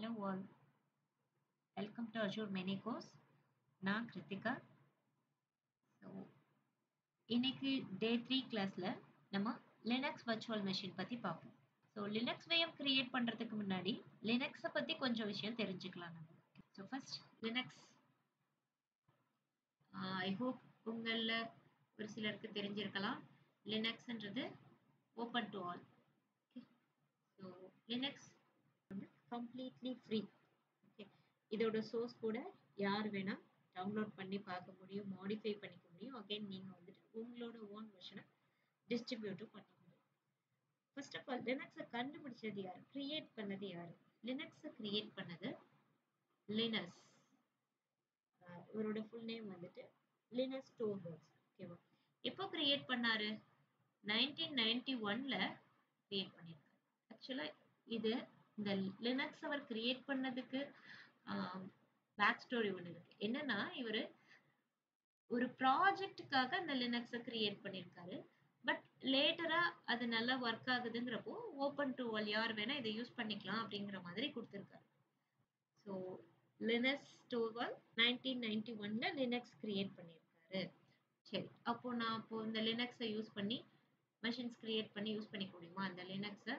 Hello all, welcome to Azure Mini Course. நான் Kiruthika. So இன்னைக்கு டே 3 கிளாஸ்ல நம்ம லினக்ஸ் வர்ச்சுவல் மெஷின் பத்தி பார்ப்போம். ஸோ லினக்ஸ் VM கிரியேட் பண்றதுக்கு முன்னாடி லினக்ஸை பத்தி கொஞ்சம் விஷயம் தெரிஞ்சுக்கலாம் நம்ம. So first Linux I hope உங்கள ஒரு சிலருக்கு தெரிஞ்சிருக்கலாம். லினக்ஸ்ன்றது open to all. So Linux வந்து கம்ப்ளீட்லி ஃப்ரீ. இதோட சோர்ஸ் கூட யார் வேணா டவுன்லோட் பண்ணி பார்க்க முடியும், மாடிஃபை பண்ணிக்க முடியும். அகைன் நீங்க வந்துட்டு உங்களோட ஓன் வெர்ஷனை டிஸ்ட்ரிபியூட்டும் பண்ண முடியும். ஃபர்ஸ்ட் ஆஃப் ஆல் லினக்ஸை கண்டுபிடிச்சது யார், கிரியேட் பண்ணது யாரு? லினக்ஸை கிரியேட் பண்ணது லினஸ். இவரோட ஃபுல் நேம் வந்துட்டு லினஸ் டோர்வல்ட்ஸ். ஓகேவா? எப்போ கிரியேட் பண்ணாரு? 1991ல கிரியேட் பண்ணியிருக்காரு. ஆக்சுவலா இது இந்த லினக்ஸ் அவர் கிரியேட் பண்ணதுக்கு பேக் ஸ்டோரி ஒன்று இருக்கு. என்னன்னா இவர் ஒரு ப்ராஜெக்டுக்காக அந்த லினக்ஸை கிரியேட் பண்ணியிருக்காரு. பட் லேட்டரா அது நல்லா ஒர்க் ஆகுதுங்கிறப்போ ஓப்பன் டு ஆல், யார் வேணா இதை யூஸ் பண்ணிக்கலாம் அப்படிங்கிற மாதிரி கொடுத்துருக்காரு. ஸோ லினஸ் டோர்வால் 1991ல லினக்ஸ் கிரியேட் பண்ணியிருக்காரு. சரி, அப்போ நான் இப்போ இந்த லினக்ஸை யூஸ் பண்ணி மெஷின்ஸ் கிரியேட் பண்ணி யூஸ் பண்ணிக்க முடியுமா? அந்த லினக்ஸை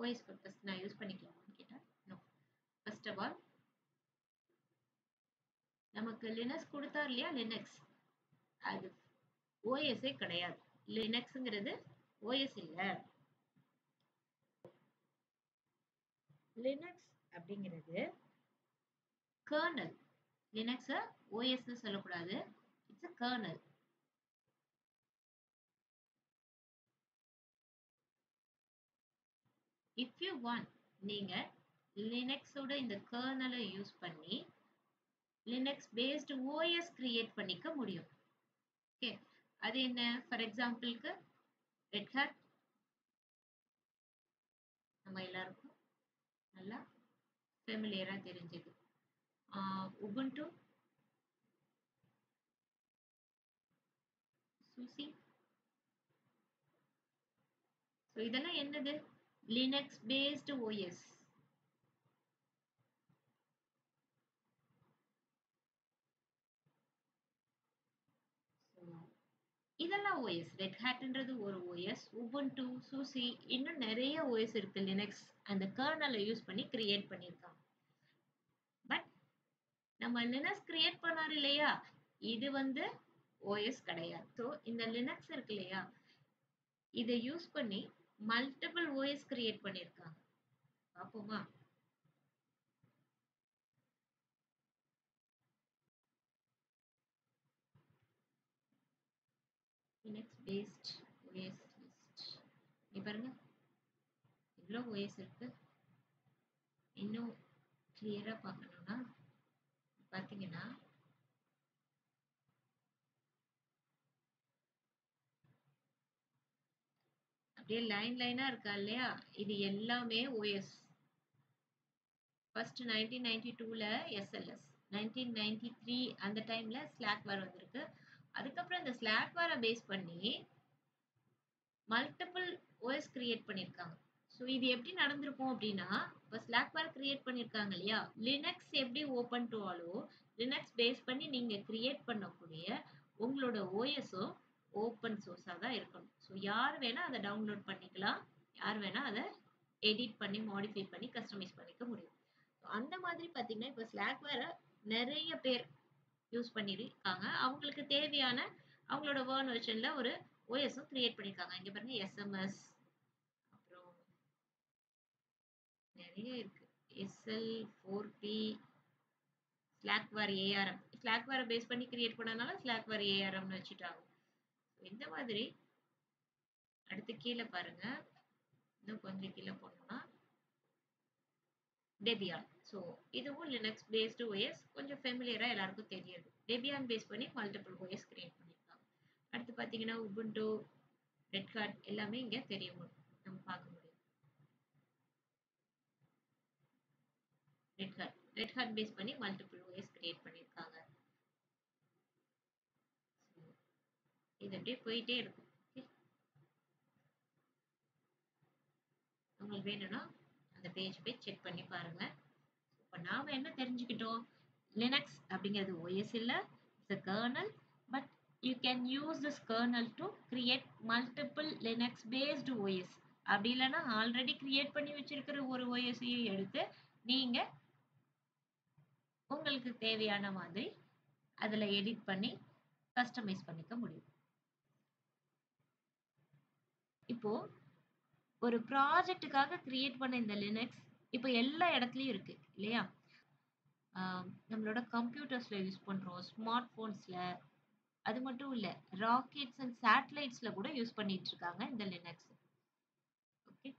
OS பர்பஸ் நான் யூஸ் பண்ணிக்கலாமான்னு கேட்டேன். நோ. ஃபர்ஸ்ட் ஆஃப் ஆல் நமக்கு லினக்ஸ் கொடுத்தார் இல்லையா, லினக்ஸ் அது ஓஎஸ்ஏ கிடையாது. லினக்ஸ்ங்கிறது ஓஎஸ் இல்ல. லினக்ஸ் அப்படிங்கிறது கர்னல். லினக்ஸ ஓஎஸ்னு சொல்லக்கூடாது, it's a kernel. if you want நீங்க லினக்ஸோட இந்த கர்னலை யூஸ் பண்ணி லினக்ஸ் பேஸ்டு ஓஎஸ் கிரியேட் பண்ணிக்க முடியும். ஓகே, அது என்ன? ஃபார் எக்ஸாம்பிளுக்கு ரெட் ஹேட் நம்ம எல்லாருக்கும் நல்லா ஃபெமிலியரா தெரிஞ்சது. உபுண்டு, சூசி. ஸோ இதெல்லாம் என்னது? Linux based OS. இதெல்லாம் ஓஎஸ். ரெட் ஹேட்ன்றது ஒரு ஓஎஸ், உபுண்டு, சூசி, இன்னும் நிறைய ஓஎஸ் இருக்கு. லினக்ஸ் அந்த கர்னலை யூஸ் பண்ணி கிரியேட் பண்ணியிருக்காங்க. பட் நம்ம லினக்ஸ் கிரியேட் பண்ணாரு இல்லையா, இது வந்து ஓஎஸ் கிடையாது. ஸோ இந்த லினக்ஸ் இருக்கு இல்லையா, இதை யூஸ் பண்ணி மல்டிபிள் ஓஎஸ் கிரியேட் பண்ணியிருக்காங்க. பார்ப்போமா? Linux based OS list. நீ பாருங்க இவ்வளோ ஓஎஸ் இருக்கு. இன்னும் கிளியரா பார்க்கணும்னா பார்த்தீங்கன்னா அப்படியே லைன் லைனா இருக்கா இல்லையா, இது எல்லாமே ஓஎஸ். ஃபர்ஸ்ட் 1992ல SLS, 1993 அந்த டைம்ல ஸ்லாக்வேர் வந்திருக்கு. அதுக்கப்புறம் இந்த ஸ்லாக்வேரை பேஸ் பண்ணி மல்டிபிள் ஓஎஸ் கிரியேட் பண்ணியிருக்காங்க. ஸோ இது எப்படி நடந்திருக்கும் அப்படின்னா, இப்போ ஸ்லாக்வேர் கிரியேட் பண்ணியிருக்காங்க இல்லையா, லினக்ஸ் எப்படி open to allow Linux base பண்ணி நீங்க கிரியேட் பண்ணக்கூடிய உங்களோட ஓஎஸும் ஓப்பன் சோர்ஸாக தான் இருக்கணும். ஸோ யார் வேணா அதை டவுன்லோட் பண்ணிக்கலாம், யார் வேணா அதை எடிட் பண்ணி மாடிஃபை பண்ணி கஸ்டமைஸ் பண்ணிக்க முடியும். அந்த மாதிரி பார்த்தீங்கன்னா இப்போ ஸ்லாக்வேரை நிறைய பேர் யூஸ் பண்ணியிருக்காங்க. அவங்களுக்கு தேவையான அவங்களோட வேர்ன் வெர்ஷன்ல ஒரு ஓஎஸும் கிரியேட் பண்ணியிருக்காங்க. இங்க பாருங்க SMS, அப்புறம் நிறைய இருக்கு, SL4P, ஸ்லாக்வேர் ARM. ஸ்லாக்வேரை பேஸ் பண்ணி கிரியேட் பண்ணனால ஸ்லாக்வேர் ARMனு வச்சுட்டாங்க. இந்த மாதிரி அடுத்து கீழே பாருங்க, இன்னும் கொஞ்சம் கீழே போனோம்னா டெபியான். ஸோ இதுவும் லினக்ஸ் பேஸ்டு ஓஎஸ், கொஞ்சம் ஃபெமிலியரா எல்லாருக்கும் தெரியுது. டெபியான் பேஸ் பண்ணி மல்டிபிள் ஓஎஸ் கிரியேட் பண்ணியிருக்காங்க. அடுத்து பார்த்தீங்கன்னா உபுண்டு, ரெட் ஹேட் எல்லாமே இங்க தெரியும், நம்ம பார்க்க முடியும். ரெட் ஹேட் பேஸ் பண்ணி மல்டிபிள் ஓஎஸ் கிரியேட் பண்ணியிருக்காங்க. இது அப்படியே போயிட்டே இருக்கும். உங்களுக்கு வேணும்னா அந்த பேஜ் போய் செக் பண்ணி பாருங்க. இப்போ நாம என்ன தெரிஞ்சுக்கிட்டோம்? லினக்ஸ் அப்படிங்கிறது OS இல்ல, it's a kernel, but you can use this kernel to create multiple Linux based OS. அப்படி இல்லைன்னா ஆல்ரெடி கிரியேட் பண்ணி வச்சிருக்கிற ஒரு OS-ஐயும் எடுத்து நீங்க உங்களுக்கு தேவையான மாதிரி அதுல எடிட் பண்ணி கஸ்டமைஸ் பண்ணிக்க முடியும். இப்போ ஒரு ப்ராஜெக்ட்டுக்காக கிரியேட் பண்ண இந்த லினக்ஸ் இப்போ எல்லா இடத்துலயும் இருக்கு இல்லையா? நம்மளோட கம்ப்யூட்டர்ஸ்ல யூஸ் பண்றோம், ஸ்மார்ட் போன்ஸ்ல, அது மட்டும் இல்ல ராக்கெட்ஸ் அண்ட் சேட்டலைட்ஸ்ல கூட யூஸ் பண்ணிட்டு இருக்காங்க இந்த லினக்ஸ். ஓகே,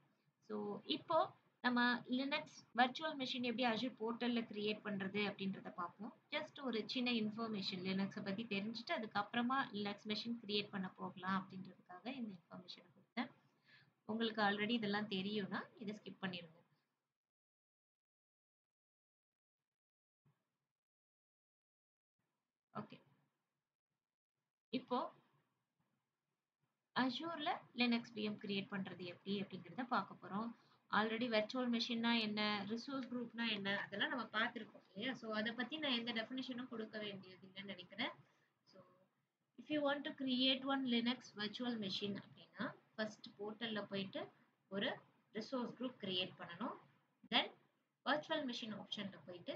ஸோ இப்போ நம்ம லினக்ஸ் வர்ச்சுவல் மெஷின் எப்படி அஜூர் போர்ட்டல்ல கிரியேட் பண்றது அப்படின்றத பார்ப்போம். ஜஸ்ட் ஒரு சின்ன இன்ஃபர்மேஷன் லினக்ஸை பத்தி தெரிஞ்சுட்டு அதுக்கப்புறமா லினக்ஸ் மெஷின் கிரியேட் பண்ண போகலாம் அப்படின்றதுக்காக இந்த இன்ஃபர்மேஷனை கொடுத்தேன். உங்களுக்கு ஆல்ரெடி இதெல்லாம் தெரியும்னா இதை ஸ்கிப் பண்ணிடுங்க. ஓகே, இப்போ அஜூர்ல லினக்ஸ் VM கிரியேட் பண்றது எப்படி அப்படிங்கிறத பார்க்க போறோம். ஆல்ரெடி வெர்ச்சுவல் மெஷின்னா என்ன, ரிசோர்ஸ் குரூப்னா என்ன, அதெல்லாம் நம்ம பார்த்துருக்கோம் இல்லையா? ஸோ அதை பத்தி நான் எந்த டெஃபினிஷனும் கொடுக்க வேண்டியது இல்லைன்னு நினைக்கிறேன். So if you want to create one Linux virtual machine அப்படின்னா ஃபர்ஸ்ட் போர்ட்டல்ல போயிட்டு ஒரு ரிசோர்ஸ் குரூப் கிரியேட் பண்ணணும். தென் வெர்ச்சுவல் மெஷின் ஆப்ஷன்ல போயிட்டு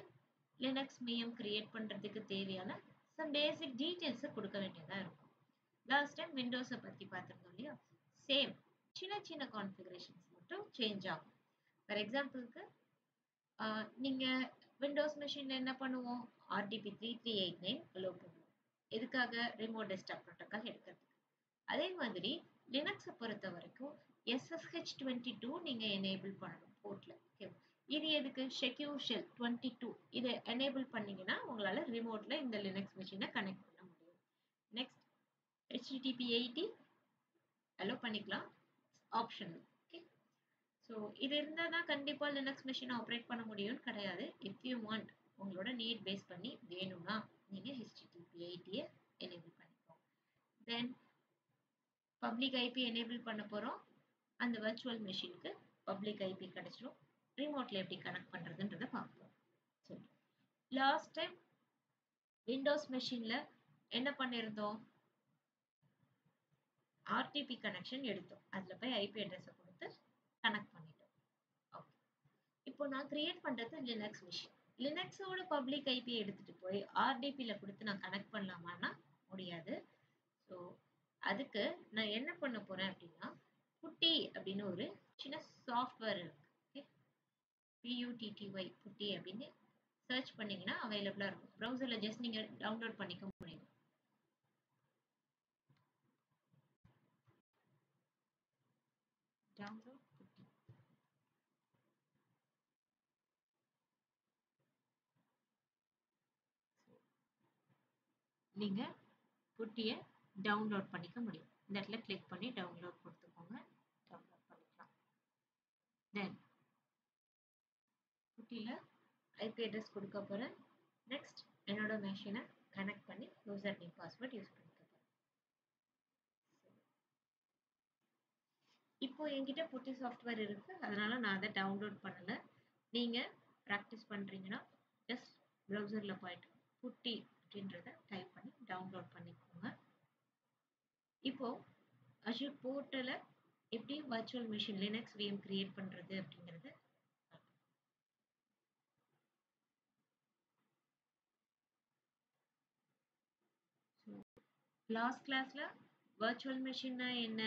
லினக்ஸ் VM கிரியேட் பண்றதுக்கு தேவையான சம் பேசிக் டீடைல்ஸை கொடுக்க வேண்டியதா இருக்கும். லாஸ்ட் டைம் விண்டோஸை பத்தி பார்த்துருந்தோம் இல்லையா? சேம் சின்ன சின்ன கான்ஃபிகரேஷன்ஸ் மட்டும் சேஞ்ச் ஆகும். ஃபார் எக்ஸாம்பிளுக்கு நீங்க விண்டோஸ் மெஷின்ல என்ன பண்ணுவோம்? RDP 3389 அலோவ் பண்ணுவோம். எதுக்காக? ரிமோட் டெஸ்க்டாப் ப்ரோட்டோகால் எடுக்கிறதுக்கு. அதே மாதிரி லினக்ஸை பொறுத்த வரைக்கும் SSH22 நீங்க எனேபிள் பண்ணணும் போர்ட்ல. ஓகே, இது எதுக்கு? செக்யூர் ஷெல் 22 இதை எனேபிள் பண்ணீங்கன்னா உங்களால ரிமோட்ல இந்த லினக்ஸ் மெஷினை கனெக்ட் பண்ண முடியும். நெக்ஸ்ட் HTTP 80 அலோவ் பண்ணிக்கலாம், ஆப்ஷனல். ஓகே, ஸோ இது இருந்தால் தான் கண்டிப்பாக லினக்ஸ் மெஷினை ஆப்ரேட் பண்ண முடியும்னு கிடையாது. இஃப் யூ வாண்ட், உங்களோட நீட் பேஸ் பண்ணி வேணும்னா நீங்கள் HTTP 80 எனேபிள் பண்ணிக்கோங்க. தென் பப்ளிக் IP எனேபிள் பண்ண போகிறோம். அந்த வர்ச்சுவல் மெஷினுக்கு பப்ளிக் IP கிடைச்சிடும். ரிமோட்டில் எப்படி கனெக்ட் பண்ணுறதுன்றதை பார்ப்போம். சரி, லாஸ்ட் டைம் விண்டோஸ் மெஷினில் என்ன பண்ணியிருந்தோம்? RTP கனெக்ஷன் எடுத்தோம். அதில் போய் IP அட்ரஸை கொடுத்து கனெக்ட் பண்ணிட்டோம். ஓகே, இப்போ நான் கிரியேட் பண்ணுறது லினக்ஸ் மெஷின். லினக்ஸோட பப்ளிக் IP எடுத்துகிட்டு போய் RDPயில் கொடுத்து நான் கனெக்ட் பண்ணலாமான்னா முடியாது. ஸோ அதுக்கு நான் என்ன பண்ண போகிறேன் அப்படின்னா, புட்டி அப்படின்னு ஒரு சின்ன சாஃப்ட்வேர் இருக்கு. ஓகே, PUTTY புட்டி அப்படின்னு சர்ச் பண்ணிங்கன்னா அவைலபிளாக இருக்கும். ப்ரௌசரில் ஜஸ்ட் நீங்கள் டவுன்லோட் பண்ணிக்க முடியும். டவுன்லோட் புட்டி. நீங்கள் புட்டியை டவுன்லோட் பண்ணிக்க முடியும். இந்த இடத்துல கிளிக் பண்ணி டவுன்லோட் கொடுத்துக்கோங்க. டவுன்லோட் பண்ணிக்கலாம். தென் புட்டியில் IP அட்ரஸ் கொடுக்க போகிறேன். நெக்ஸ்ட் என்னோட மெஷினை கனெக்ட் பண்ணி யூசர் நேம் பாஸ்வேர்ட் யூஸ் பண்ணிக்க போகிறேன். இப்போ என்கிட்ட புட்டி சாஃப்ட்வேர் இருக்கு, அதனால நான் அதை டவுன்லோட் பண்ணலை. நீங்கள் ப்ராக்டிஸ் பண்ணுறீங்கன்னா ஜஸ்ட் ப்ரௌசரில் போயிட்டு புட்டி அப்படின்றத டைப் பண்ணி டவுன்லோட் பண்ணிக்கோங்க. இப்போ அஜூர் போர்ட்டலை எப்படி virtual machine Linux VM create பண்ணுறது அப்படிங்கிறது லாஸ்ட் கிளாஸ்ல வர்ச்சுவல் மெஷின்னா என்ன,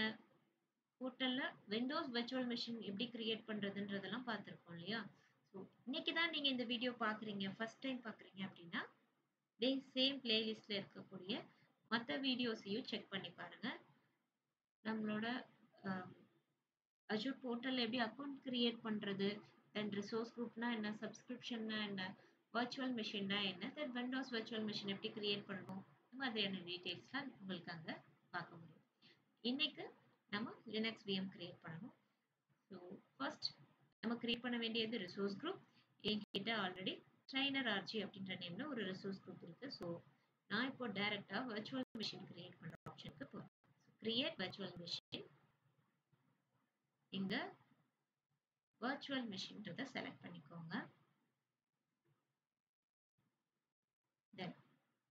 போர்ட்டல்ல விண்டோஸ் வர்ச்சுவல் மெஷின் எப்படி கிரியேட் பண்றதுன்றதெல்லாம் பார்த்துருக்கோம் இல்லையா? ஸோ இன்னைக்கு தான் நீங்க இந்த வீடியோ பார்க்குறீங்க, ஃபர்ஸ்ட் டைம் பார்க்குறீங்க அப்படின்னா சேம் பிளேலிஸ்ட்ல இருக்கக்கூடிய மற்ற வீடியோஸையும் செக் பண்ணி பாருங்க. நம்மளோட அஜூர் போர்ட்டல்ல எப்படி அக்கௌண்ட் கிரியேட் பண்றது, தென் ரிசோர்ஸ் குரூப்னா என்ன, சப்ஸ்கிரிப்ஷன்னா என்ன, வர்ச்சுவல் மெஷின்னா என்ன, தென் விண்டோஸ் வர்ச்சுவல் மெஷின் எப்படி கிரியேட் பண்ணணும், இந்த மாதிரியான டீட்டெயில்ஸ்லாம் உங்களுக்கு அங்கே பார்க்க முடியும். இன்னைக்கு நம்ம லினக்ஸ் VM கிரியேட் பண்ணணும். ஸோ ஃபர்ஸ்ட் நம்ம கிரியேட் பண்ண வேண்டியது ரிசோர்ஸ் குரூப். என்கிட்ட ஆல்ரெடி ட்ரைனர் RG அப்படின்ற நேம்ல ஒரு ரிசோர்ஸ் குரூப் இருக்கு. ஸோ நான் இப்போ டைரக்டா வர்ச்சுவல் மெஷின் கிரியேட் பண்ற ஆப்ஷனுக்கு போறேன். Create virtual machine. இங்க virtual machineன்றதை செலக்ட் பண்ணிக்கோங்க. Then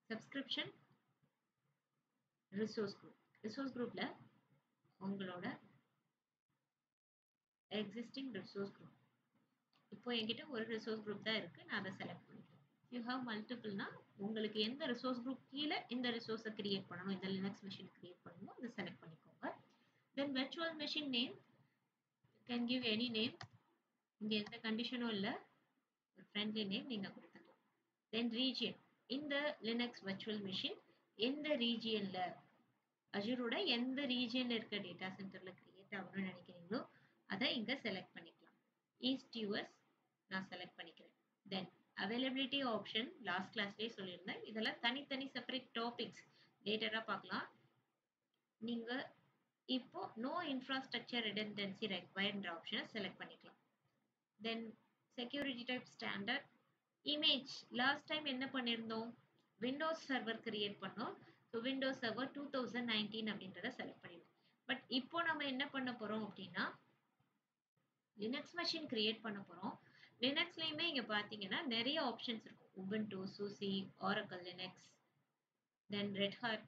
subscription resource group. resource groupல உங்களோட existing resource group. இப்போ என்கிட்ட ஒரு resource group தான் இருக்கு. நான் அதை செலக்ட் பண்ணிக்கிறேன். You have multiple னா உங்களுக்கு எந்த resource group கீழ இந்த resource கிரியேட் பண்ணணும், இந்த லினக்ஸ் மெஷின் கிரியேட் பண்ணணும், அதை செலக்ட் பண்ணிக்கோங்க. Then virtual machine name, you can give any name. இங்க எந்த கண்டிஷனும் இல்ல, ஒரு friendly name நீங்க கொடுத்துக்கலாம். Then region, இந்த லினக்ஸ் virtual machine எந்த ரீஜியன்ல, அஜூரோட எந்த ரீஜியன்ல இருக்க டேட்டா சென்டர்ல கிரியேட் ஆகணும்னு நினைக்கிறீங்களோ அதை இங்க செலக்ட் பண்ணிக்கலாம். ஈஸ்ட் யூஎஸ் நான் செலக்ட் பண்ணிக்கிறேன். தென் அவைலபிலிட்டி ஆப்ஷன் லாஸ்ட் கிளாஸ்லேயே சொல்லியிருந்தேன். இதெல்லாம் தனித்தனி செப்பரேட் டாபிக்ஸ் லேட்டரா பார்க்கலாம். நீங்க இப்போ நோ இன்ஃப்ராஸ்ட்ரக்சர் ரிடண்டன்சி ரெக்வயர்ட்ன்ற ஆப்ஷனை செலக்ட் பண்ணிக்கலாம். தென் security type standard. Image last time என்ன பண்ணியிருந்தோம், விண்டோஸ் சர்வர் கிரியேட் பண்ணோம். ஸோ விண்டோஸ் சர்வர் 2019 அப்படின்றத செலக்ட் பண்ணிடுவோம். பட் இப்போ நம்ம என்ன பண்ண போறோம் அப்படின்னா லினக்ஸ் மெஷின் கிரியேட் பண்ண போறோம். லினக்ஸ்லயுமே இங்க பாத்தீங்கன்னா நிறைய ஆப்ஷன்ஸ் இருக்கும். Ubuntu, SUSE, Oracle Linux, then Red Hat,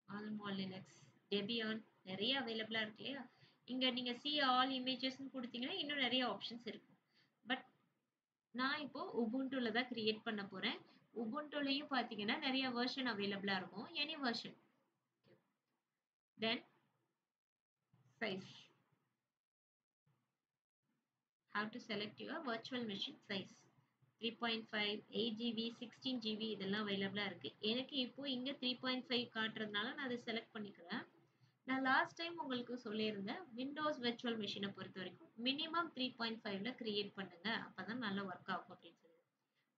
Alma Linux, Debian, நிறைய அவைலபிளா இருக்கு இல்லையா. இங்க நீங்க see all images கொடுத்தீங்கன்னா இன்னும் நிறைய ஆப்ஷன்ஸ் இருக்கும். பட் நான் இப்போ உபுண்டுல தான் கிரியேட் பண்ண போறேன். உபுண்டுலயும் பாத்தீங்கன்னா நிறைய வெர்ஷன் அவைலபிளா இருக்கும், any version. Then size, how to select your virtual machine size. 3.5, 8GB, 16GB இதெல்லாம் அவைலபிளா இருக்கு. எனக்கு இப்போ இங்க 3.5 காட்டுறதுனால நான் அதை செலக்ட் பண்ணிக்கிறேன். நான் லாஸ்ட் டைம் உங்களுக்கு சொல்லியிருந்தேன், விண்டோஸ் விர்ச்சுவல் மெஷினை பொறுத்த வரைக்கும் மினிமம் 3.5ல கிரியேட் பண்ணுங்க, அப்பதான் நல்லா ஒர்க் ஆகும் அப்படின்னு சொல்லி.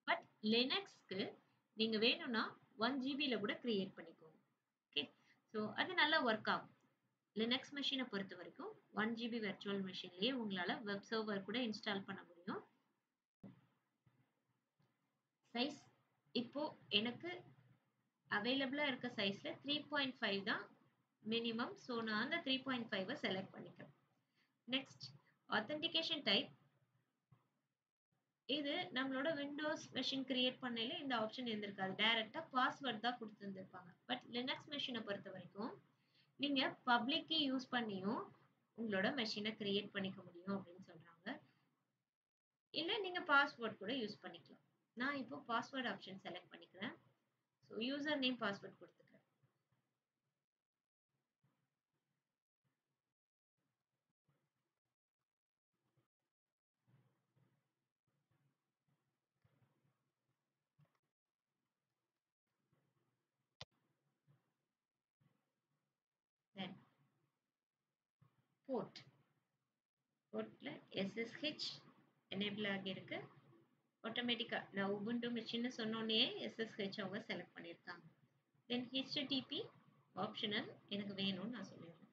பட் லினக்ஸ்க்கு நீங்க வேணும்னா 1GBல கூட கிரியேட் பண்ணிக்கோங்க. ஓகே, ஸோ அது நல்லா ஒர்க் ஆகும். லினக்ஸ் மெஷினை பொறுத்த வரைக்கும் 1GB விர்ச்சுவல் மெஷின்லயே உங்களால வெப் சர்வர் கூட இன்ஸ்டால் பண்ண முடியும். சைஸ் இப்போ எனக்கு அவைலபிளா இருக்க சைஸ்ல 3.5 தான் மினிமம். ஸோ நான் அந்த 3.5 செலக்ட் பண்ணிக்கிறேன். Next authentication type. இது நம்மளோட விண்டோஸ் மெஷின் கிரியேட் பண்ணல இந்த ஆப்ஷன் இருந்திருக்காது, டைரக்டா பாஸ்வேர்ட் தான் கொடுத்துருந்துருப்பாங்க. பட் லினக்ஸ் மெஷினை பொறுத்த வரைக்கும் நீங்க பப்ளிக் கீ யூஸ் பண்ணியும் உங்களோட மெஷினை கிரியேட் பண்ணிக்க முடியும் அப்படின்னு சொல்றாங்க. இல்ல நீங்க பாஸ்வேர்ட் கூட யூஸ் பண்ணிக்கலாம். நான் இப்போ பாஸ்வேர்ட் ஆப்ஷன் செலக்ட் பண்ணிக்கிறேன். ஸோ யூசர் நேம் பாஸ்வேர்ட் கொடுத்துக்கிறேன். தென் போர்ட், போர்ட்ல SSH எனேபிள் ஆகியிருக்கு. ஆட்டோமேட்டிக்கா நான் உபுண்டு மெஷின்னு சொன்னோன்னே SSH அவங்க செலக்ட் பண்ணியிருக்காங்க. தென் HTTP ஆப்ஷனல் எனக்கு வேணும்னு நான் சொல்லிடுறேன்.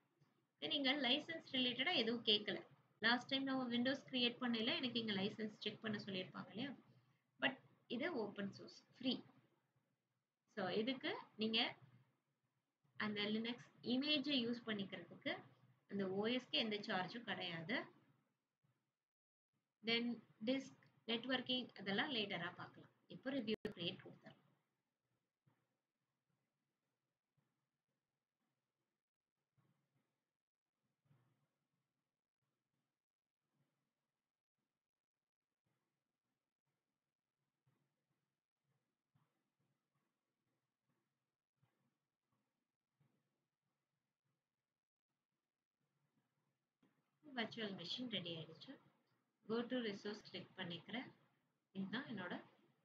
தென் இங்க லைசன்ஸ் ரிலேட்டடா எதுவும் கேட்கல. லாஸ்ட் டைம் நம்ம விண்டோஸ் கிரியேட் பண்ணல எனக்கு இங்க லைசன்ஸ் செக் பண்ண சொல்லியிருப்பாங்க இல்லையா. பட் இது ஓப்பன் சோர்ஸ் ஃப்ரீ. ஸோ இதுக்கு நீங்க அந்த லினக்ஸ் இமேஜை யூஸ் பண்ணிக்கிறதுக்கு அந்த ஓஎஸ்க்கு எந்த சார்ஜும் கிடையாது. தென் டிஸ்க், நெட்வொர்க்கிங் அதெல்லாம் லேட்டரா பார்க்கலாம். இப்போ ரிவ்யூ கிரியேட் கொடுத்துறேன். virtual machine ரெடி ஆயிடுச்சு. go to resource கிளிக் பண்ணிக்கிறேன். இதுதான் என்னோட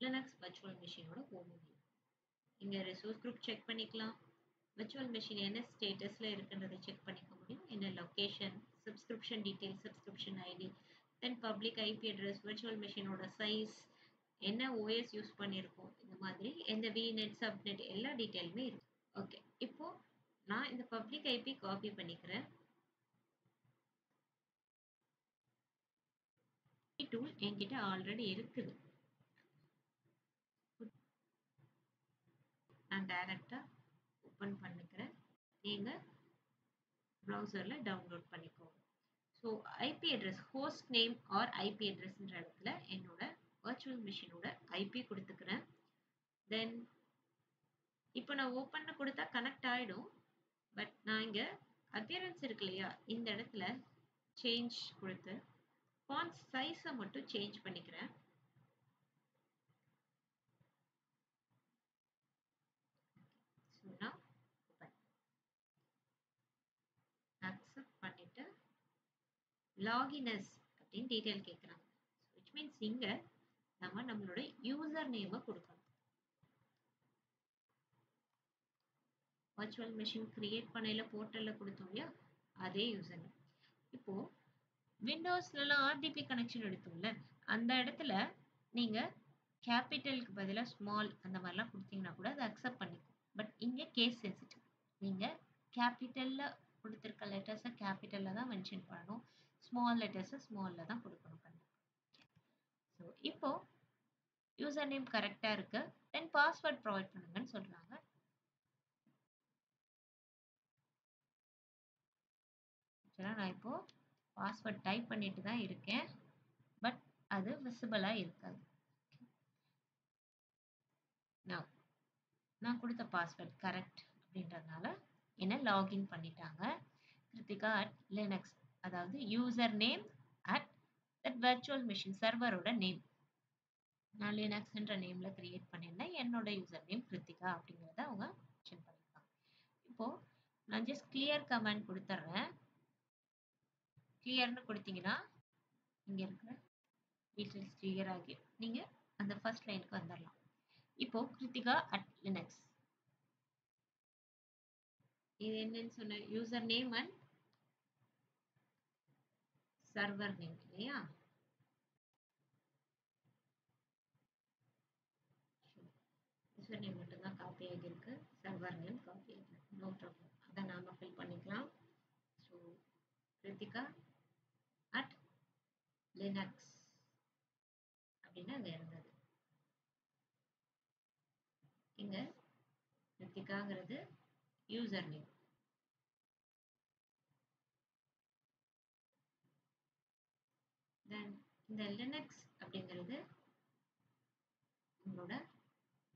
லினக்ஸ் virtual machineோட ஹோம் வியூ. இங்க resource group செக் பண்ணிக்கலாம். virtual machine என்ன ஸ்டேட்டஸ்ல இருக்குன்றதை செக் பண்ணிக்க முடியும். என்ன location, subscription details, subscription ID, then public IP address, virtual machineோட சைஸ், என்ன OS யூஸ் பண்ணியிருக்கோம், இந்த மாதிரி எந்த VNet, subnet எல்லா டீட்டெயிலுமே இருக்கு. ஓகே, இப்போ நான் இந்த பப்ளிக் IP காப்பி பண்ணிக்கிறேன். டூல் என்கிட்ட ஆல்ரெடி இருக்குது. நான் டைரக்டா ஓபன் பண்ணிக்கிறேன். நீங்க ப்ரௌசர்ல டவுன்லோட் பண்ணிக்கோங்க. So IP address host name or IP அட்ரஸ்ன்ற இடத்துல என்னோட வர்ச்சுவல் மிஷினோட ஐபி கொடுத்துக்கிறேன். தென் இப்போ நான் ஓப்பன் கொடுத்தா கனெக்ட் ஆகிடும். பட் நான் இங்கே அப்பியரன்ஸ் இருக்கு இல்லையா, இந்த இடத்துல சேஞ்ச் கொடுத்து ஃபாண்ட் சைஸை மட்டும் சேஞ்ச் பண்ணிக்கிறேன். ஸோ நான் அக்செப்ட் பண்ணிட்டு லாகினஸ் அப்படின்னு டீட்டெயில் கேட்குறாங்க. விச் மீன்ஸ் இங்கே நம்ம நம்மளோட யூசர் நேமை கொடுக்கணும். வர்ச்சுவல் மெஷின் கிரியேட் பண்ணையில போர்ட்டல்ல கொடுத்தோம் இல்லையா, அதே யூசர் நேம். இப்போ விண்டோஸ்லாம் ஆர்டிபி கனெக்ஷன் எடுத்தோம்ல, அந்த இடத்துல நீங்க கேபிட்டலுக்கு பதிலாக ஸ்மால் அந்த மாதிரிலாம் கொடுத்தீங்கன்னா கூட அதை அக்செப்ட் பண்ணிக்கும். பட் இங்கே கேஸ் சென்சிட்டிவ். நீங்க கேபிட்டல்ல கொடுத்துருக்க லெட்டர்ஸை கேபிட்டல்ல தான் மென்ஷன் பண்ணணும், ஸ்மால் லெட்டர்ஸை ஸ்மால்ல தான் கொடுக்கணும். ஸோ இப்போ யூசர் நேம் கரெக்டா இருக்கு. தென் பாஸ்வேர்ட் ப்ரொவைட் பண்ணுங்கன்னு சொல்றாங்க. நான் இப்போ பாஸ்வேர்ட் டைப் பண்ணிட்டு தான் இருக்கேன், பட் அது விசிபிளா இருக்காது. நான் கொடுத்த பாஸ்வேர்ட் கரெக்ட் அப்படின்றதுனால என்ன லாகின் பண்ணிட்டாங்க. கிருத்திகா அட் லினக்ஸ், அதாவது user name at that virtual machine சர்வரோட நேம். நான் லினக்ஸ்ன்ற நேம்ல கிரியேட் பண்ணியிருந்தேன். என்னோட யூசர் நேம் கிருத்திகா அப்படிங்கிறத அவங்க மென்ஷன் பண்ணியிருக்காங்க. இப்போ நான் ஜஸ்ட் கிளியர் கமாண்ட் கொடுத்துட்றேன். கிளியர்னு கொடுத்தீங்கன்னா இங்க இருக்கிற டீட்டெயில்ஸ் கிளியர் ஆகி நீங்க அந்த ஃபர்ஸ்ட் லைனுக்கு வந்துடலாம். இப்போ கிருத்திகா அட் லினக்ஸ், இது என்னன்னு சொன்ன user name and server name இல்லையா. யூசர் நேம் மட்டும் தான் காப்பி ஆகியிருக்கு, சர்வர் நேம் காப்பி ஆகிருக்கு. நோ ப்ராப்ளம், அதை நாம ஃபில் பண்ணிக்கலாம். ஸோ கிருத்திகா அட் லினக்ஸ் அப்படின்னு அங்கே இருந்தது. இங்க கிருத்திகாங்கிறது யூசர் நேம். தென் இந்த லினக்ஸ் அப்படிங்கிறது உங்களோட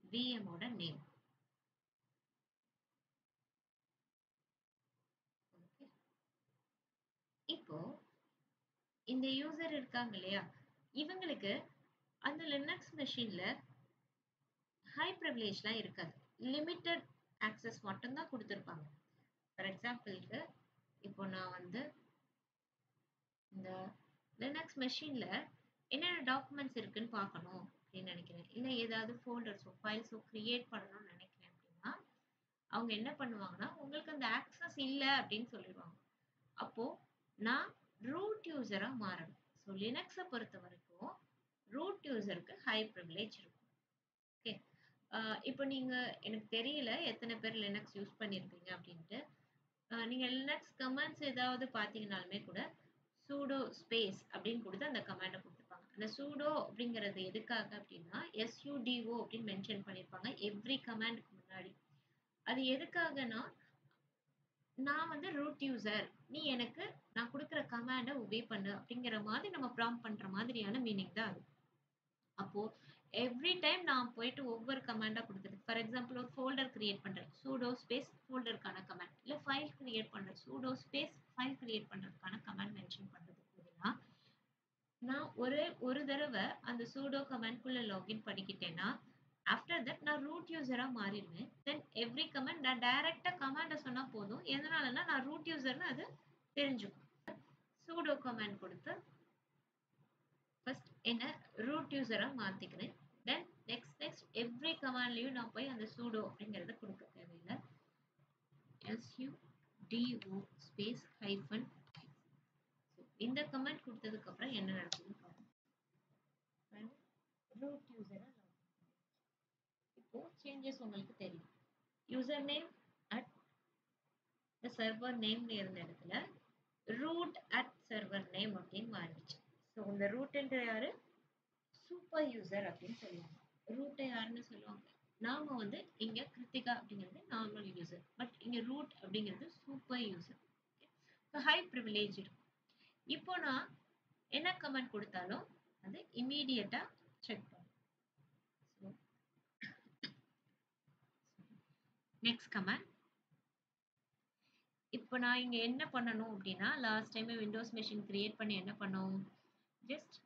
விஎமோட நேம். இப்போ இந்த யூசர் இருக்காங்க இல்லையா, இவங்களுக்கு அந்த லினக்ஸ் மெஷின்ல ஹை ப்ரிவிலேஜ்லாம் இருக்காது, லிமிட்டட் ஆக்சஸ் மட்டும்தான் கொடுத்துருப்பாங்க. ஃபார் எக்ஸாம்பிளுக்கு இப்போ நான் வந்து இந்த லினக்ஸ் மெஷின்ல என்னென்ன டாக்குமெண்ட்ஸ் இருக்குன்னு பார்க்கணும் அப்படின்னு நினைக்கிறேன், இல்லை ஏதாவது ஃபோல்டர்ஸோ ஃபைல்ஸோ கிரியேட் பண்ணணும்னு நினைக்கிறேன் அப்படின்னா அவங்க என்ன பண்ணுவாங்கன்னா உங்களுக்கு அந்த ஆக்சஸ் இல்லை அப்படின்னு சொல்லிடுவாங்க. அப்போ நான் ரூட் யூசரா மாறணும். ஸோ லினக்ஸை பொறுத்த வரைக்கும் ரூட் யூசருக்கு ஹை ப்ரிவிலேஜ் இருக்கும். ஓகே, இப்போ நீங்க எனக்கு தெரியல எத்தனை பேர் லினக்ஸ் யூஸ் பண்ணியிருப்பீங்க அப்படின்ட்டு. நீங்க லினக்ஸ் கமாண்ட்ஸ் ஏதாவது பார்த்தீங்கன்னாலுமே கூட சூடோ ஸ்பேஸ் அப்படின்னு கொடுத்து அந்த கமாண்டை கொடுத்துருப்பாங்க. அந்த சூடோ அப்படிங்கிறது எதுக்காக அப்படின்னா SUDO அப்படின்னு மென்ஷன் பண்ணியிருப்பாங்க எவ்ரி கமாண்டுக்கு முன்னாடி. அது எதுக்காகனா நான் வந்து ரூட் யூசர், நீ எனக்கு நான் கொடுக்குற கமாண்டை ஒபே பண்ணு அப்படிங்கிற மாதிரி நம்ம ப்ராம்ப்ட் பண்ற மாதிரியான மீனிங் தான் அது. அப்போ எவ்ரி டைம் நான் போயிட்டு ஒவ்வொரு கமாண்டா கொடுத்துட்டு, ஃபார் எக்ஸாம்பிள் ஒரு ஃபோல்டர் கிரியேட் பண்றேன், சூடோ ஸ்பேஸ் ஃபோல்டருக்கான கமாண்ட், இல்லை ஃபைல் கிரியேட் பண்றேன், சூடோ ஸ்பேஸ் ஃபைல் கிரியேட் பண்றதுக்கான கமாண்ட் மென்ஷன் பண்றதுக்கு பதிலா நான் ஒரு தடவை அந்த சூடோ கமாண்ட்குள்ள லாகின் பண்ணிக்கிட்டேன்னா ஆஃப்டர் தட் நான் ரூட் யூசரா மாறிடுவேன். தென் எவ்ரி கமாண்ட் நான் டைரக்டா கமாண்டை சொன்னா போதும், எதனாலன்னா நான் ரூட் யூசர்னு அது தெரிஞ்சுக்கும். சூடோ கமாண்ட் கொடுத்து ஃபர்ஸ்ட் என்ன ரூட் யூசரா மாத்திக்கிறேன். தென் நெக்ஸ்ட் எவ்ரி கமாண்ட்லயும் நான் போய் அந்த சூடோ அப்படிங்கறத கொடுக்க தேவையில்லை. SUDO space hyphen. இந்த கமாண்ட் கொடுத்ததுக்கு அப்புறம் என்ன நடக்குதுன்னு பாருங்க. ரூட் யூசரா இப்போ சேஞ்சஸ் உங்களுக்கு தெரியும். User name at the server நேம்ல இருந்த இடத்துல ரூட் அட் சர்வர் நேம் அப்படின்னு மாறிடுச்சு. ஸோ இந்த ரூட்ன்ற யாரு, சூப்பர் யூசர் அப்படின்னு சொல்லுவாங்க. ரூட்டை யாருன்னு சொல்லுவாங்க, நாம வந்து இங்க கிருத்திகா அப்படிங்கிறது நார்மல் யூசர், பட் இங்க ரூட் அப்படிங்கிறது சூப்பர் யூசர். ஹை ப்ரிவிலேஜ் இருக்கும். இப்போ நான் என்ன கமெண்ட் கொடுத்தாலும் அது இமீடியட்டா செக் பண்ணும். Next comment. இப்போ நான் இங்க என்ன பண்ணணும் அப்படின்னா, last time Windows machine create பண்ணி என்ன பண்ணோம், ஜஸ்ட்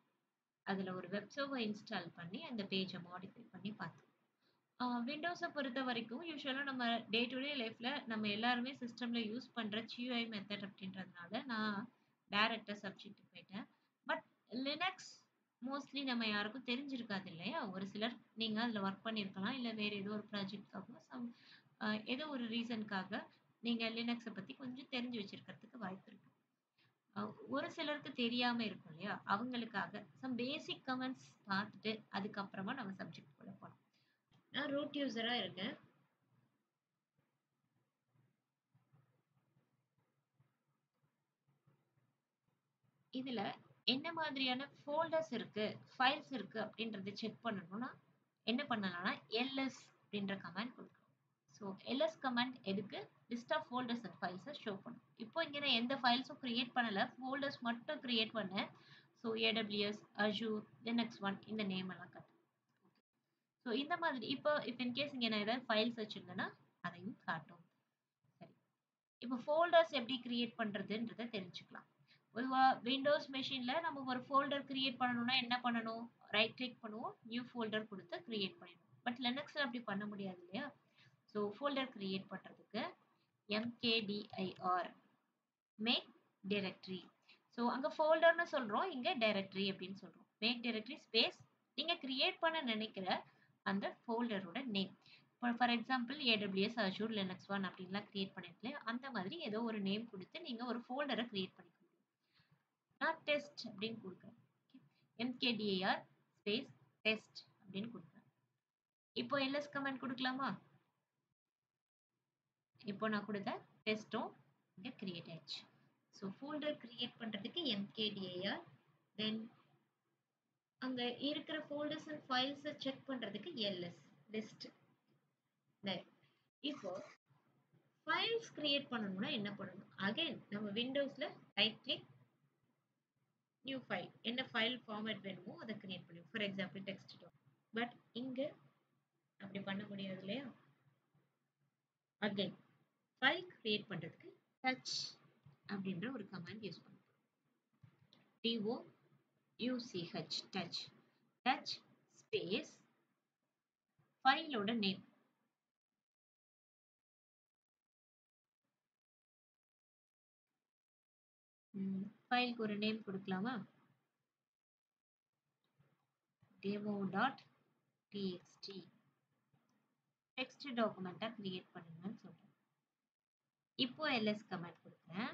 அதுல ஒரு வெப் சர்வர் இன்ஸ்டால் பண்ணி அந்த பேஜை மாடிஃபை பண்ணி பார்த்தோம். விண்டோஸை பொறுத்த வரைக்கும் யூஸ்வலாக நம்ம டே டு டே லைஃப்ல நம்ம எல்லாருமே சிஸ்டம்ல யூஸ் பண்ற GUI மெத்தட் அப்படின்றதுனால நான் டைரக்டா சப்ஜெக்ட் போயிட்டேன். பட் லினக்ஸ் மோஸ்ட்லி நம்ம யாருக்கும் தெரிஞ்சிருக்காது இல்லையா? ஒரு சிலர் நீங்க அதுல ஒர்க் பண்ணியிருக்கலாம், இல்ல வேற ஏதோ ஒரு ப்ராஜெக்ட்காக ஏதோ ஒரு ரீசனுக்காக நீங்க லினக்ஸை பத்தி கொஞ்சம் தெரிஞ்சு வச்சிருக்கிறதுக்கு வாய்ப்பு இருக்கு. ஒரு சிலருக்கு தெரியாம இருக்கும் இல்லையா? அவங்களுக்காக சம் பேசிக் கமெண்ட்ஸ் பார்த்துட்டு அதுக்கப்புறமா நம்ம சப்ஜெக்ட் குள்ள போலாம். நான் ரூட் யூசரா இருக்கேன். இதுல என்ன மாதிரியான ஃபோல்டர்ஸ் இருக்கு, ஃபைல்ஸ் இருக்கு அப்படின்றத செக் பண்ணணும்னா என்ன பண்ணலாம்னா ls அப்படின்ற கமாண்ட் கொடுக்கணும். ஸோ ls கமாண்ட் எதுக்கு? லிஸ்ட் ஆஃப் ஃபோல்டர்ஸ் அண்ட் ஃபைல்ஸை ஷோ பண்ணும். இப்போ இங்க நான் எந்த ஃபைல்ஸும் கிரியேட் பண்ணல, ஃபோல்டர்ஸ் மட்டும் கிரியேட் பண்ணேன். ஸோ AWS, Azure, Linux 1 இந்த நேம் எல்லாம் காட்டும். ஸோ இந்த மாதிரி இப்போ இன்கேஸ் இங்க நான் ஏதாவது ஃபைல்ஸ் வச்சிருந்தேன்னா அதையும் காட்டும். சரி, இப்போ ஃபோல்டர்ஸ் எப்படி கிரியேட் பண்றதுன்றத தெரிஞ்சுக்கலாம். பொதுவா விண்டோஸ் மெஷின்ல நம்ம ஒரு ஃபோல்டர் கிரியேட் பண்ணணும்னா என்ன பண்ணணும்? ரைட் கிளிக் பண்ணுவோம், நியூ ஃபோல்டர் கொடுத்து கிரியேட் பண்ணிடுவோம். பட் லினக்ஸ்ல அப்படி பண்ண முடியாது இல்லையா? ஸோ ஃபோல்டர் கிரியேட் பண்றதுக்கு mkdir மேக் டைரக்டரி. ஸோ அங்க ஃபோல்டர்னு சொல்றோம், இங்க டைரக்டரி அப்படின்னு சொல்றோம். மேக் டைரக்டரி ஸ்பேஸ் நீங்க கிரியேட் பண்ண நினைக்கிற அந்த ஃபோல்டரோட name. For example AWS, Azure, Linux 1 அப்படின்லாம் கிரியேட் பண்ணிருக்கேன். அந்த மாதிரி ஏதோ ஒரு நேம் கொடுத்து நீங்க ஒரு ஃபோல்டரை கிரியேட் பண்ணிக்க முடியும். நான் டெஸ்ட் அப்படின்னு கொடுக்குறேன். mkdir ஸ்பேஸ் டெஸ்ட் அப்படின்னு கொடுக்குறேன். இப்போ ls கமெண்ட் கொடுக்கலாமா? இப்போ நான் கொடுத்த டெஸ்ட்டும் இங்க கிரியேட் ஆயிடுச்சு. ஸோ ஃபோல்டர் கிரியேட் பண்றதுக்கு mkdir, தென் அங்க இருக்கிற ஃபோல்டர்ஸ் அண்ட் ஃபைல்ஸை செக் பண்றதுக்கு ls லிஸ்ட். இப்போ ஃபைல்ஸ் கிரியேட் பண்ணணும்னா என்ன பண்ணணும்? அகைன் நம்ம விண்டோஸ்ல ரைட் கிளிக், நியூ ஃபைல், என்ன ஃபைல் ஃபார்மேட் வேணுமோ அதை கிரியேட் பண்ணுவோம். For example text doc. But இங்க அப்படி பண்ண முடியாது இல்லையா? அகைன் ஃபைல் கிரியேட் பண்றதுக்கு டச் அப்படின்ற ஒரு கமாண்ட் யூஸ் பண்ணுவோம். TOUCH touch. டச் ஸ்பேஸ் ஃபைலோட நேம். ஃபைலுக்கு ஒரு நேம் கொடுக்கலாமா? demo.txt டெக்ஸ்ட் டாக்குமெண்ட்டா கிரியேட் பண்ணுங்கன்னு சொல்றேன். இப்போ ls கமாண்ட் கொடுக்குறேன்.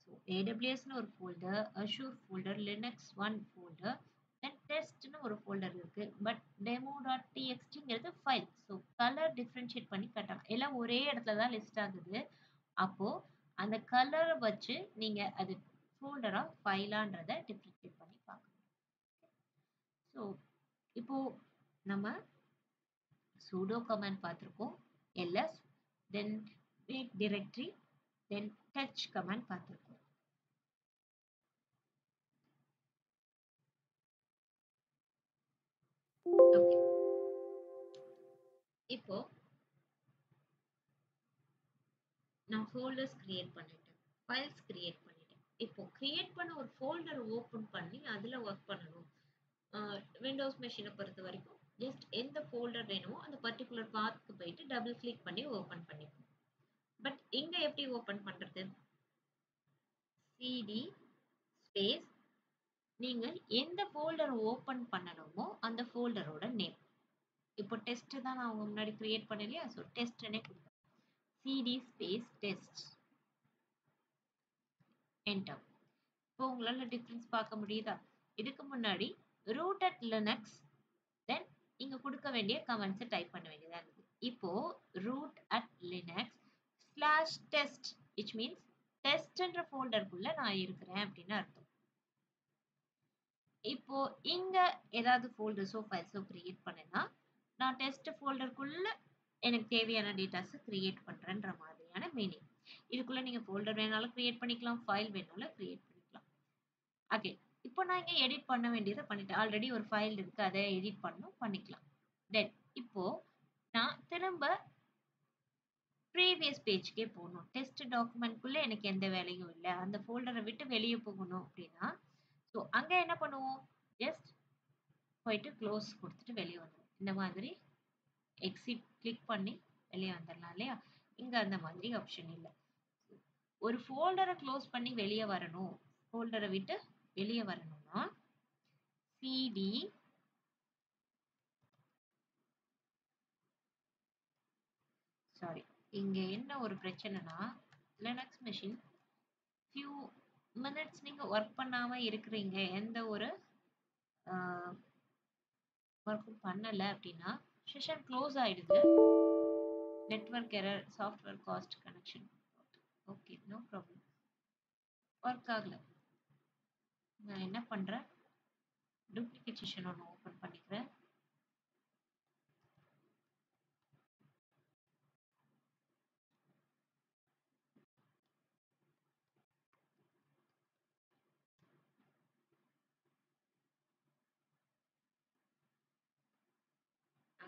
ஸோ AWSனு ஒரு folder, Azure folder, Linux 1 folder, then டெஸ்ட்னு ஒரு ஃபோல்டர் இருக்கு. பட் demo.txtங்கிறது ஃபைல். ஸோ கலர் டிஃபரன்ஷியேட் பண்ணி காட்டலாம். எல்லாம் ஒரே இடத்துல தான் லிஸ்ட் ஆகுது. அப்போ அந்த கலரை வச்சு நீங்க அது ஃபோல்டரா ஃபைலான்றத டிஃபரன்ஷியேட் பண்ணி பார்க்கணும். ஸோ இப்போ நம்ம sudo கமாண்ட் பார்த்திருக்கோம், ls, then make directory, then touch command பார்த்திருக்கோம். ஓகே, இப்போ நான் ஃபோல்டர்ஸ் கிரியேட் பண்ணிட்டேன், ஃபைல்ஸ் கிரியேட் பண்ணிட்டேன். இப்போ கிரியேட் பண்ண ஒரு ஃபோல்டர் ஓபன் பண்ணி அதுல ஒர்க் பண்ணணும். விண்டோஸ் மெஷினை பொறுத்த வரைக்கும் ஜஸ்ட் எந்த ஃபோல்டர் வேணுமோ அந்த பர்டிகுலர் பாத்துக்கு போயிட்டு டபுள் கிளிக் பண்ணி ஓபன் பண்ணிக்கணும். பட் இங்க எப்படி ஓபன் பண்றது? cd ஸ்பேஸ் நீங்க எந்த ஃபோல்டர் ஓபன் பண்ணணுமோ அந்த ஃபோல்டரோட நேம். இப்போ டெஸ்ட் தான் நான் உங்க முன்னாடி கிரியேட் பண்ணலையா? ஸோ டெஸ்ட்னே கொடுத்தேன். cd space test, enter. இப்போ உங்களால டிஃபரன்ஸ் பார்க்க முடியுதா? இதுக்கு முன்னாடி root at linux, தென் இங்க கொடுக்க வேண்டிய கமெண்ட்ஸை டைப் பண்ண வேண்டியதா இருக்குது. இப்போ root at linux /test, which means டெஸ்ட்ன்ற ஃபோல்டருக்குள்ள நான் இருக்கிறேன் அப்படின்னு அர்த்தம். இப்போ இங்க ஏதாவது ஃபோல்டர்ஸோ ஃபைல்ஸோ கிரியேட் பண்ணேன்னா நான் டெஸ்ட் ஃபோல்டருக்குள்ள எனக்கு தேவையான டேட்டாஸை கிரியேட் பண்றேன்ற மாதிரியான மீனிங். இதுக்குள்ள நீங்க ஃபோல்டர் வேணாலும் கிரியேட் பண்ணிக்கலாம், ஃபைல் வேணாலும் கிரியேட் பண்ணிக்கலாம். ஓகே. இப்போ நான் இங்க எடிட் பண்ண வேண்டியத பண்ணிட்டேன். ஆல்ரெடி ஒரு ஃபைல் இருக்கு. அத எடிட் பண்ணனும் பண்ணிக்கலாம். தென் இப்போ நான் திரும்ப ப்ரீவியஸ் பேஜ்க்கே போணும். டெஸ்ட் டாக்குமெண்ட்குள்ள எனக்கு எந்த வேலையும் இல்ல. அந்த ஃபோல்டர விட்டு வெளிய போகணும் அப்படின்னா, சோ அங்க என்ன பண்ணுவோம்? ஜஸ்ட் போயிட்டு க்ளோஸ் குடுத்துட்டு வெளிய வந்துருவோம். இந்த மாதிரி எக்ஸிட் கிளிக் பண்ணி வெளிய வந்துரலாம் இல்லையா? இங்க அந்த மாதிரி ஆப்ஷன் இல்ல. ஒரு ஃபோல்டர க்ளோஸ் பண்ணி வெளிய வரணும். ஃபோல்டர விட்டு வெளிய வரணும்னா, சிடி சாரி. இங்க என்ன ஒரு பிரச்சனைனா, லினக்ஸ் மெஷின் ஃபியூ மினிட்ஸ் நீங்க வொர்க் பண்ணாம இருக்கிறீங்க. எந்த ஒரு அ வொர்க்கும் பண்ணல அப்படின்னா, செஷன் க்ளோஸ் ஆயிடுது. Network error, software cost connection. Okay, no problem. Work ஆகல. நான் என்ன பண்றேன்? டூப்ளிகேட் செஷன் ஒண்ணு ஓப்பன் பண்ணிக்கிறேன்.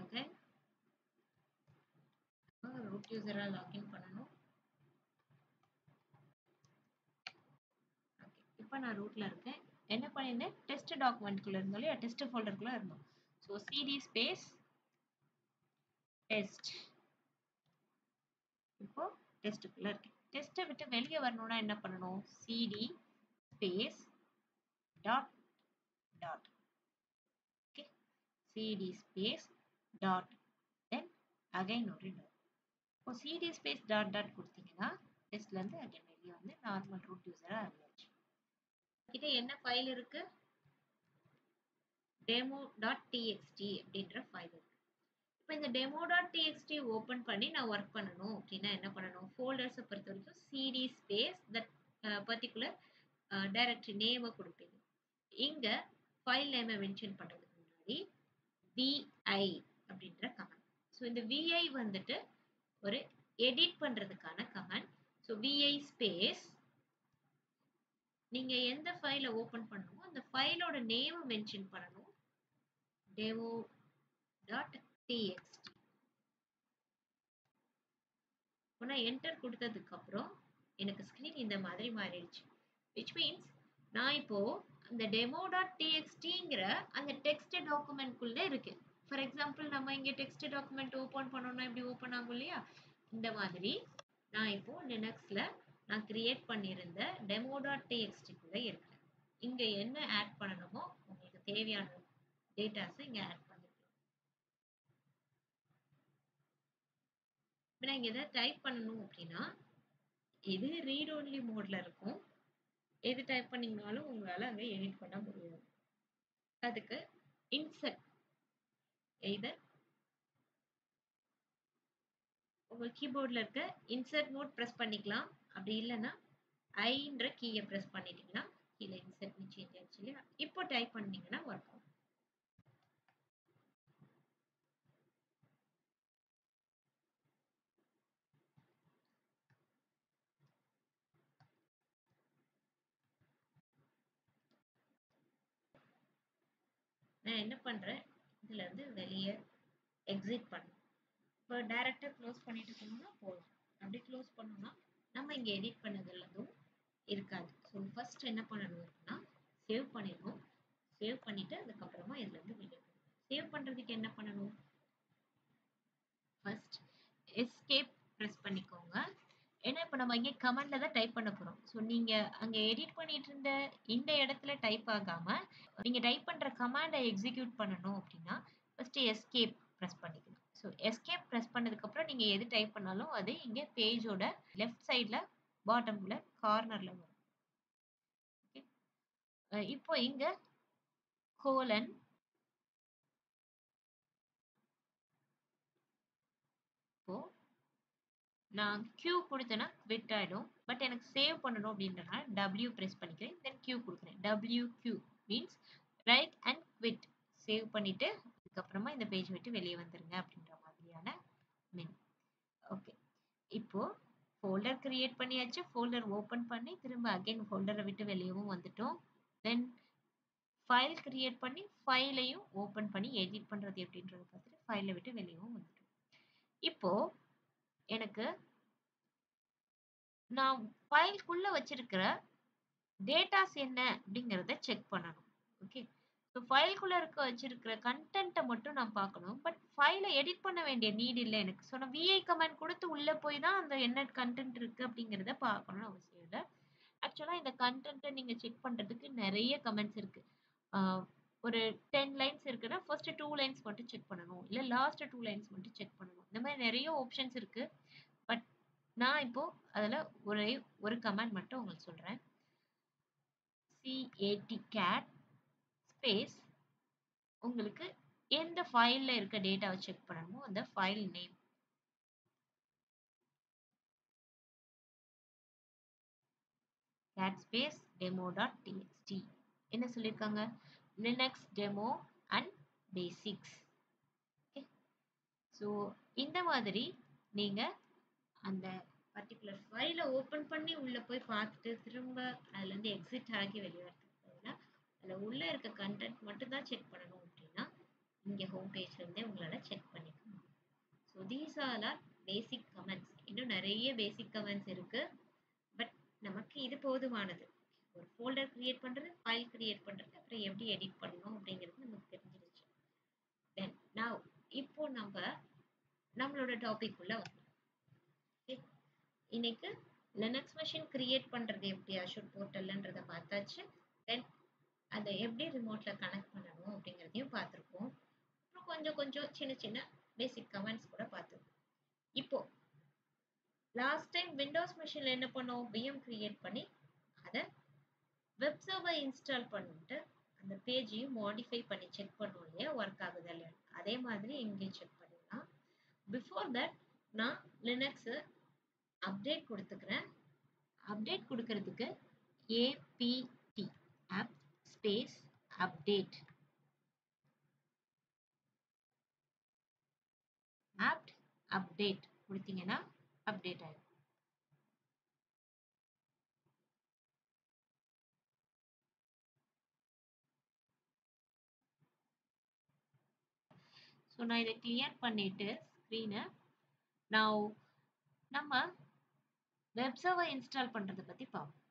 அகைன் ரூட் யூசரா லாகின் பண்ணணும். ஓகே. இப்போ நான் ரூட்ல இருக்கேன். என்ன பண்ணிருந்தேன்? டெஸ்ட் டாக்குமெண்ட்குள்ள இருந்தோம் இல்லையா? டெஸ்ட் ஃபோல்டருக்குள்ள இருந்தோம். So CD space test. இப்போ டெஸ்ட்டுக்குள்ள இருக்கேன். டெஸ்ட்டை விட்டு வெளியே வரணும்னா என்ன பண்ணணும்? CD space dot dot. Okay, CD space dot then again ஒரு டாட். இப்போ சிடி ஸ்பேஸ் டாட் டாட் கொடுத்தீங்கன்னா டெஸ்ட்ல இருந்து அகைன் வெளியே வந்து நார்மல் ரூட் யூசரா ஆகியாச்சு. கிட்ட என்ன ஃபைல் இருக்கு? demo.txt அப்படின்ற ஃபைல் இருக்கு. இப்போ இந்த demo.txt ஓபன் பண்ணி நான் ஒர்க் பண்ணணும் அப்படின்னா என்ன பண்ணணும்? ஃபோல்டர்ஸை பொறுத்த வரைக்கும் CD space that particular directory நேமை கொடுப்பீங்க. இங்க ஃபைல் நேமை மென்ஷன் பண்றதுக்கு முன்னாடி vi அப்படின்ற கமாண்ட். ஸோ இந்த vi வந்துட்டு ஒரு எடிட் பண்றதுக்கான கமாண்ட். ஸோ vi ஸ்பேஸ் நீங்க எந்த ஃபைலை ஓபன் பண்ணணுமோ அந்த ஃபைலோட நேமை மென்ஷன் பண்ணணும். demo.txt. இப்போ நான் என்டர் கொடுத்ததுக்கு அப்புறம் எனக்கு ஸ்கிரீன் இந்த மாதிரி மாறிடுச்சு. விச் மீன்ஸ் நான் இப்போ அந்த demo.txtங்கிற அந்த டெக்ஸ்ட் டாக்குமெண்ட்குள்ள இருக்கு. ஃபார் எக்ஸாம்பிள் நம்ம இங்க டெக்ஸ்ட் டாக்குமெண்ட் ஓபன் பண்ணோம்னா இப்படி ஓபன் ஆகும் இல்லையா? இந்த மாதிரி நான் இப்போ லினக்ஸ்ல நான் கிரியேட் பண்ணியிருந்த demo.txtக்குள்ள இருக்கேன். இங்க என்ன ஆட் பண்ணணுமோ உங்களுக்கு தேவையான டேட்டாஸ் இங்க ஆட் பண்ணிக்கலாம். இப்போ நான் இங்க எதாவது டைப் பண்ணணும் அப்படின்னா இது ரீட் ஒன்லி மோட்ல இருக்கும். எது டைப் பண்ணீங்கனாலும் உங்களால அங்க எடிட் பண்ண முடியாது. அதுக்கு இன்சர்ட் எய்தர் உங்க கீபோர்ட்ல இருக்க இன்சர்ட் மோட் பிரஸ் பண்ணிக்கலாம். அப்படி இல்லைன்னா ஐன்ற கீயை பிரஸ் பண்ணிட்டீங்கன்னா கீழே இன்சர்ட் சேஞ்ச் ஆயிடுச்சு இல்லையா? இப்போ டைப் பண்ணீங்கன்னா ஒர்க் ஆகும். நான் என்ன பண்றேன்? இதுல இருந்து வெளியே எக்ஸிட் பண்ணணும். இப்போ டைரக்டா க்ளோஸ் பண்ணிட்டு போனோம்னா போதும். அப்படி க்ளோஸ் பண்ணோம்னா நம்ம இங்க எடிட் பண்ணதெல்லாம் இருக்காது. ஸோ ஃபர்ஸ்ட் என்ன பண்ணணும் இருக்குன்னா சேவ் பண்ணிடணும். சேவ் பண்ணிட்டு அதுக்கப்புறமா இதுல இருந்து வெளியே சேவ் பண்றதுக்கு என்ன பண்ணணும்? ஃபர்ஸ்ட் எஸ்கேப் பிரஸ் பண்ணிக்கோங்க. ஏன்னா இப்போ நம்ம இங்கே கமெண்ட்ல தான் டைப் பண்ண போறோம். ஸோ நீங்க அங்க எடிட் பண்ணிட்டு இருந்த இந்த இடத்துல டைப் ஆகாம நீங்க டைப் பண்ற கமாண்டை எக்ஸிக்யூட் பண்ணணும் அப்படின்னா ஃபர்ஸ்ட் எஸ்கேப் பிரஸ் பண்ணிக்கணும். ஸோ எஸ்கேப் பிரஸ் பண்ணதுக்கு அப்புறம் நீங்க எது டைப் பண்ணாலும் அது இங்க பேஜோட லெஃப்ட் சைட்ல பாட்டம்ல கார்னர்ல வரும். இப்போ இங்க கோலன் இப்போ நான் Q கொடுத்தேன்னா quit ஆயிடும். பட் எனக்கு சேவ் பண்ணணும் அப்படின்றனால W பிரஸ் பண்ணிக்கிறேன். தென் Q கொடுக்குறேன். WQ means right and quit. Save பண்ணிட்டு அதுக்கப்புறமா இந்த பேஜ் விட்டு வெளியே வந்துருங்க அப்படின்ற மாதிரியான மெனு. ஓகே, இப்போ ஃபோல்டர் கிரியேட் பண்ணியாச்சு. ஃபோல்டர் ஓப்பன் பண்ணி திரும்ப அகைன் ஃபோல்டரை விட்டு வெளியவும் வந்துட்டோம். தென் ஃபைல் கிரியேட் பண்ணி ஃபைலையும் ஓப்பன் பண்ணி எடிட் பண்றது எப்படின்றத பார்த்துட்டு ஃபைலை விட்டு வெளியவும் வந்துட்டோம். இப்போ எனக்கு நான் ஃபைல்குள்ள வச்சிருக்கிற டேட்டாஸ் என்ன அப்படிங்கிறத செக் பண்ணணும். ஓகே. ஸோ ஃபைல்குள்ள வச்சிருக்கிற கண்டென்ட்டை மட்டும் நான் பார்க்கணும். பட் ஃபைலை எடிட் பண்ண வேண்டிய நீட் இல்லை எனக்கு. ஸோ நான் விஐ கமாண்ட் கொடுத்து உள்ள போய் தான் அந்த என்ன கண்டென்ட் இருக்கு அப்படிங்கிறத பார்க்கணும்னு அவசியம் இல்லை. ஆக்சுவலா இந்த கண்டென்ட்டை நீங்க செக் பண்றதுக்கு நிறைய கமெண்ட்ஸ் இருக்கு. ஒரு 10 லைன்ஸ் இருக்குன்னா ஃபர்ஸ்ட் 2 லைன்ஸ் மட்டும் செக் பண்ணணும். இல்ல லாஸ்ட் 2 லைன்ஸ் மட்டும் செக் பண்ணணும். இந்த மாதிரி நிறைய ஆப்ஷன்ஸ் இருக்கு. பட் நான் இப்போ அதுல ஒரே ஒரு கமாண்ட் மட்டும் உங்களுக்கு சொல்றேன். cat ஸ்பேஸ் உங்களுக்கு எந்த ஃபைல்ல இருக்க டேட்டாவை செக் பண்ணணுமோ அந்த file name. cat space demo.txt என்ன சொல்லிருக்காங்க? Linux demo and basics. Okay. So இந்த மாதிரி நீங்க அந்த பர்டிகுலர் ஃபைலை ஓப்பன் பண்ணி உள்ள போய் பார்த்துட்டு திரும்ப அதுல இருந்து எக்ஸிட் ஆகி வெளியே வரதுக்கு அதுல உள்ள இருக்க கண்டென்ட் மட்டும் தான் செக் பண்ணணும் அப்படின்னா இங்க ஹோம் பேஜ்ல இருந்தே உங்களால செக் பண்ணிக்கலாம். So these are basic comments. இன்னும் நிறைய பேசிக் கமெண்ட்ஸ் இருக்கு. பட் நமக்கு இது போதுமானது. ஒரு ஃபோல்டர் கிரியேட் பண்றது, ஃபைல் கிரியேட் பண்றது, அப்புறம் எப்படி எடிட் பண்ணணும் அப்படிங்கிறது நமக்கு தெரிஞ்சிருச்சு. தென் நவ் இப்போ நம்மளோட டாபிக் உள்ள வரலாம். இன்னைக்கு லினக்ஸ் மெஷின் கிரியேட் பண்றது எப்படி அஷூர் போர்ட்டல்ன்றத பார்த்தாச்சு. தென் அதை எப்படி ரிமோட்ல கனெக்ட் பண்ணணும் அப்படிங்கிறதையும் பார்த்துருக்கோம். அப்புறம் கொஞ்சம் கொஞ்சம் சின்ன சின்ன பேசிக் கமெண்ட்ஸ் கூட பார்த்துருக்கோம். இப்போ லாஸ்ட் டைம் விண்டோஸ் மெஷின்ல என்ன பண்ணோம்? விஎம் கிரியேட் பண்ணி அதை வெப் சர்வர் இன்ஸ்டால் பண்ணிட்டு அந்த பேஜையும் மாடிஃபை பண்ணி செக் பண்ணுவோம் இல்லையா, ஒர்க் ஆகுதா இல்லையா. அதே மாதிரி இங்கேயும் செக் பண்ணிடலாம். பிஃபோர் தட் நான் லினக்ஸ் அப்டேட் கொடுத்துக்கிறேன். அப்டேட் கொடுக்கறதுக்கு apt apt space update apt update கொடுத்தீங்கன்னா அப்டேட் ஆயிடும். ஸோ நான் இதை கிளியர் பண்ணிட்டு ஸ்க்ரீனை நான் நம்ம வெப் சர்வர் இன்ஸ்டால் பண்றதை பத்தி பார்ப்போம்.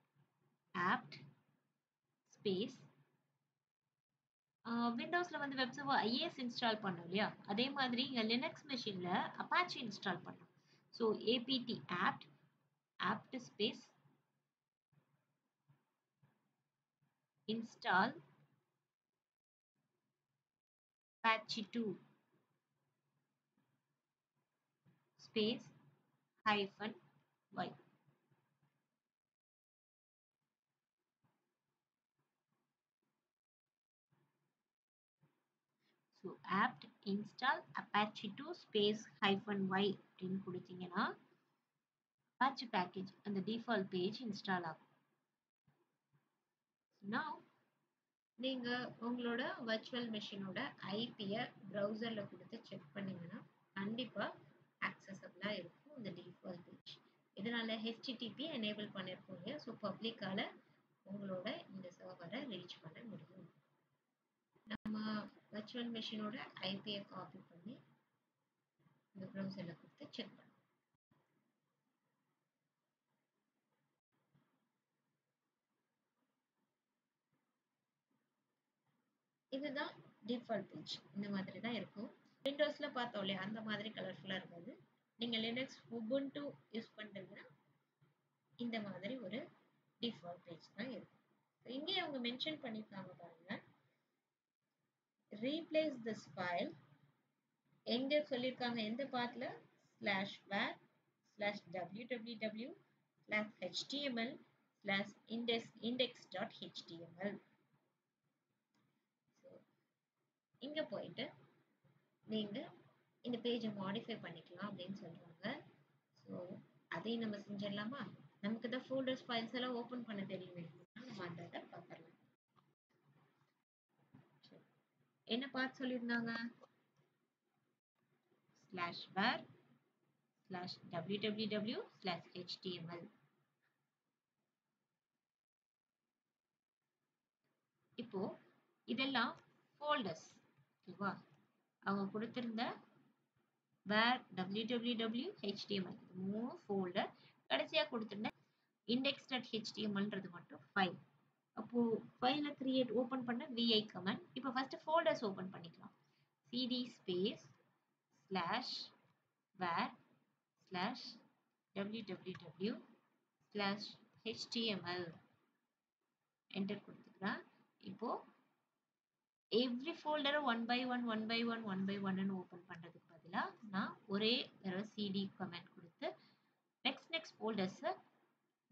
apt ஸ்பேஸ் விண்டோஸ்ல வந்து வெப் சர்வர் ஐஎஸ் இன்ஸ்டால் பண்ணோம் இல்லையா, அதே மாதிரி இங்க லினக்ஸ் மெஷின்ல அப்பாச்சி இன்ஸ்டால் பண்ணோம். So apt apt space install apache 2 space -y. So apt install apache 2 space -y அப்படின்னு கொடுத்தீங்கன்னா apache பேக்கேஜ் அந்த டிஃபால்ட் பேஜ் இன்ஸ்டால் ஆகும். Now நீங்க உங்களோட வர்ச்சுவல் மெஷினோட ஐபியை ப்ரௌசர்ல கொடுத்து செக் பண்ணீங்கன்னா கண்டிப்பா ஆக்சசபிளா இருக்கும் இந்த டிஃபால்ட் பேஜ். இதனால HTTP எனேபிள் பண்ணிருக்கோம் இல்லையா, ஸோ பப்ளிக்கால உங்களோட இந்த சர்வரை ரீச் பண்ண முடியும். நம்ம வர்ச்சுவல் மெஷினோட ஐபியை காப்பி பண்ணி இந்த ப்ரௌசர்ல கொடுத்து செக் பண்ணுவோம். இதுதான் டிஃபால்ட் பேஜ். இந்த மாதிரி தான் இருக்கும். விண்டோஸ்ல பார்த்தோம் இல்லையா, அந்த மாதிரி கலர்ஃபுல்லா இருக்காது. நீங்க லினக்ஸ் உபுண்டு யூஸ் பண்றீங்கன்னா இந்த மாதிரி ஒரு டிஃபால்ட் பேஜ் தான் இருக்கும். இங்கே அவங்க மென்ஷன் பண்ணிருக்காங்க பாருங்க, ரீப்ளேஸ் திஸ் ஃபைல். எங்க சொல்லியிருக்காங்க, எந்த பாத்ல? /var/www/html/index.html. இங்க போயிட்டு நீங்க இந்த பேஜை மாடிஃபை பண்ணிக்கலாம் அப்படின்னு சொல்றாங்க. ஸோ அதையும் நம்ம செஞ்சிடலாமா? நமக்கு தான் ஃபோல்டர்ஸ் ஃபைல்ஸ் எல்லாம் ஓப்பன் பண்ண தெரியுமே, நம்ம அந்த இதை பார்த்துடலாம். என்ன பார்த்து சொல்லியிருந்தாங்க? /var/www/html/index.html. www/html. இப்போ இதெல்லாம் folders. ஓகேவா? அவங்க கொடுத்திருந்த where www.html மூணு folder, கடைசியா கொடுத்திருந்த index.htmlன்றது மட்டும் file. அப்போ ஃபைல கிரியேட் ஓபன் பண்ண vi கமாண்ட். இப்போ ஃபர்ஸ்ட் ஃபோல்டர்ஸ் ஓபன் பண்ணிக்கலாம். cd space slash var slash www slash html enter கொடுத்துக்கலாம். இப்போ எவ்ரி ஃபோல்டரை ஒன் பை ஒன் ன்னு ஓபன் பண்றதுக்கு பதிலா நான் ஒரே தடவை cd கமாண்ட் கொடுத்து நெக்ஸ்ட் ஃபோல்டர்ஸை